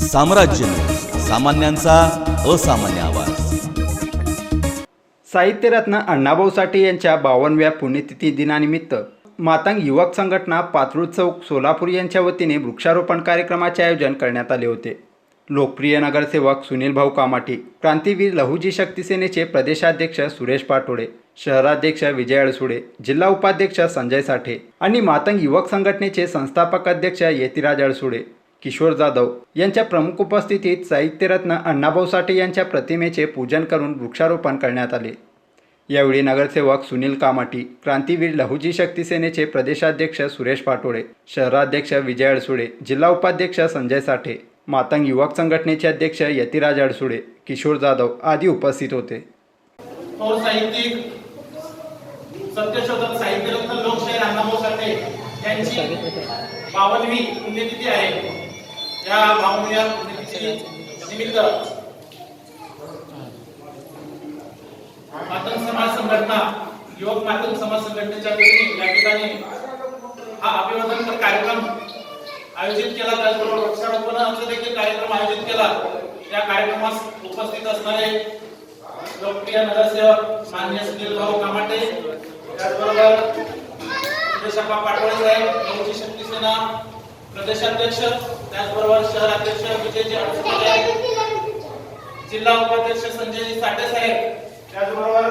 साम्राज्य न्यूज, सामान्यांचा असामान्य आवाज। साहित्यरत्न अण्णाभाऊ साठे यांच्या 52व्या पुण्यतिथी दिनानिमित्त मातंग युवक संघटना पात्रूड चौक सोलापूर यांच्या वतीने वृक्षारोपण कार्यक्रमाचे आयोजन करण्यात आले होते। लोकप्रिय नगरसेवक सुनील भाऊ कामाटी, क्रांतीवीर लहुजी शक्ती सेनेचे प्रदेशाध्यक्ष सुरेश पाटोळे, शहराध्यक्ष विजय अडसुळे, जिल्हा उपाध्यक्ष संजय साठे आणि मातंग युवक संघटनेचे संस्थापक अध्यक्ष यतिराज अडसुळे, किशोर जाधव यांच्या प्रमुख उपस्थितीत साहित्यरत्न अण्णाभाऊ साठे यांच्या प्रतिमेचे पूजन करून वृक्षारोपण करण्यात आले। यावेळी नगरसेवक सुनील कामाटी, क्रांतीवीर लहुजी शक्ती सेनेचे प्रदेशाध्यक्ष सुरेश पाटोळे, शहराध्यक्ष विजय अडसुळे, जिल्हा उपाध्यक्ष संजय साठे, मातंग युवक संघटनेचे अध्यक्ष यतिराज अडसुळे, किशोर जाधव आदी उपस्थित होते। और साहित्यिक सत्यशोधक साहित्यरत्न लोकशाहीर अण्णाभाऊ साठे यांची 52वी पुण्यतिथी आहे। या 52व्या पुण्यतिथी निमित्त मातंग समाज संघटना, युवक मातंग समाज संघटनेच्या वतीने या ठिकाणी हा अभिवादन कार्यक्रम आयोजित केला। त्याचबरोबर वृक्षारोपणाचा देखील कार्यक्रम आयोजित केला। या कार्यक्रमास उपस्थित असणारे लोकप्रिय नगरसेवक माननीय सुनील भाऊ कामाटे, त्याचबरोबर सुरेशप्पा पाटोळे साहेब, लहुजी शक्ती सेना प्रदेशाध्यक्ष, त्याचबरोबर शहराध्यक्ष विजय अडसुळे, जिल्हा उपाध्यक्ष संजय साठे साहेब, त्याचबरोबर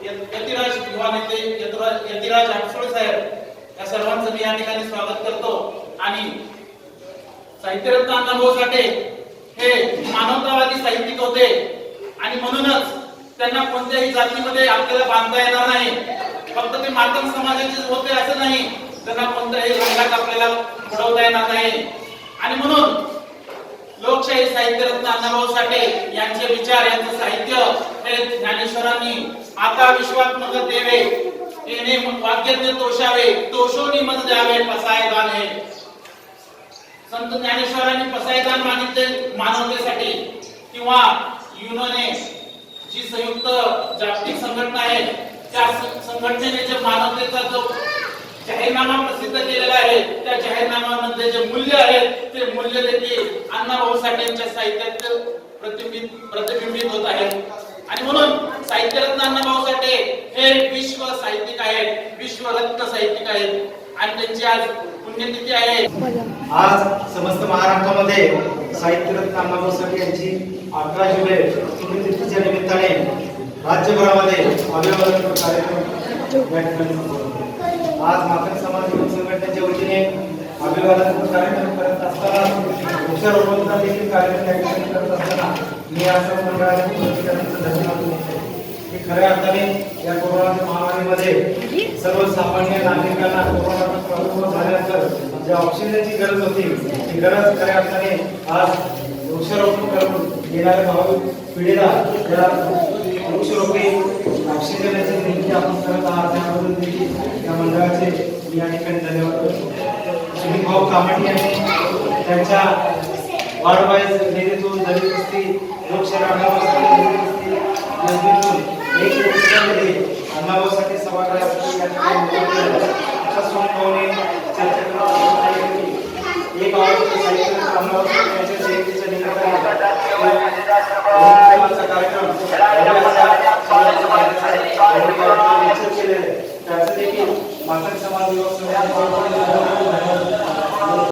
यतिराज युवा नेते यतिराज अडसुळे साहेब, या सर्वांचं मी या ठिकाणी स्वागत करतो। आणि साहित्यरत्न अण्णाभाऊ साठे हे मानवतावादी साहित्यिक होते आणि म्हणूनच त्यांना कोणत्याही जातीमध्ये आपल्याला बांधता येणार नाही। फक्त ते मातंग समाजाचे होते असं नाही, त्यांना कोणत्याही रंगात आपल्याला बुडवता येणार नाही। आणि म्हणून लोकशाही साहित्यरत्न अण्णाभाऊ साठे यांचे विचार, यांचे साहित्य हे ज्ञानेश्वरांनी आता विश्वात मग देवे येणे वाक्यज्ञ तोषावे, तोषोनी मज द्यावे पसायदान हे। संत ज्ञानेश्वरांनी पसायदान मागितले मानवतेसाठी, किंवा युनोने जी संयुक्त जागतिक संघटना आहे त्या संघटनेने जे मानवतेचा जो जाहीरनामा प्रसिद्ध केलेला आहे, त्या जाहीरनाम्यामध्ये जे मूल्य आहेत ते मूल्य देखील अण्णाभाऊ साठे यांच्या साहित्यात प्रतिबिंबित होत आहेत। आणि म्हणून साहित्यरत्न अण्णाभाऊ साठे हे विश्व साहित्यिक आहेत, विश्वरत्न साहित्यिक आहेत आणि त्यांची आज पुण्यतिथी आहे। आज समस्त महाराष्ट्रामध्ये साहित्यरत्न अण्णाभाऊ साठे यांची 11 जुलै पुण्यतिथीच्या निमित्ताने राज्यभरामध्ये अभिवादन कार्यक्रम आज मातंग समाज युवक संघटनेच्या वतीने अभिवादन कार्यक्रम करत असताना, वृक्षारोपणाचा देखील कार्यक्रम करत असताना मी या सर्व मंडळाच्या धन्यवाद देतो की खऱ्या अर्थाने या कोरोनाच्या महामारीमध्ये सर्वसामान्य नागरिकांना कोरोनाचा प्रादुर्भाव झाल्यानंतर ज्या ऑक्सिजनची गरज होती ती गरज खऱ्या अर्थाने आज वृक्षारोपण करून येणाऱ्या भावी पिढीला या वृक्षरोपे ऑक्सिजनची निर्मिती आपण करत आहात, त्याबद्दल देखील या मंडळाचे मी या ठिकाणी धन्यवाद करतो। सुनील भाऊ कामाटी यांनी त्यांच्या वार्ड वाईज नेतृत्वातून दलित वस्ती लोकशाही अण्णाभाऊ साठे एक लोकशाहीमध्ये अण्णाभाऊ साठे सभागृह चर्चा एक अण्णाभाऊ साठे यांच्या जयंतीच्या निमित्ताने कार्यक्रम त्याचं देखील मातंग समाज युवक संघटनेने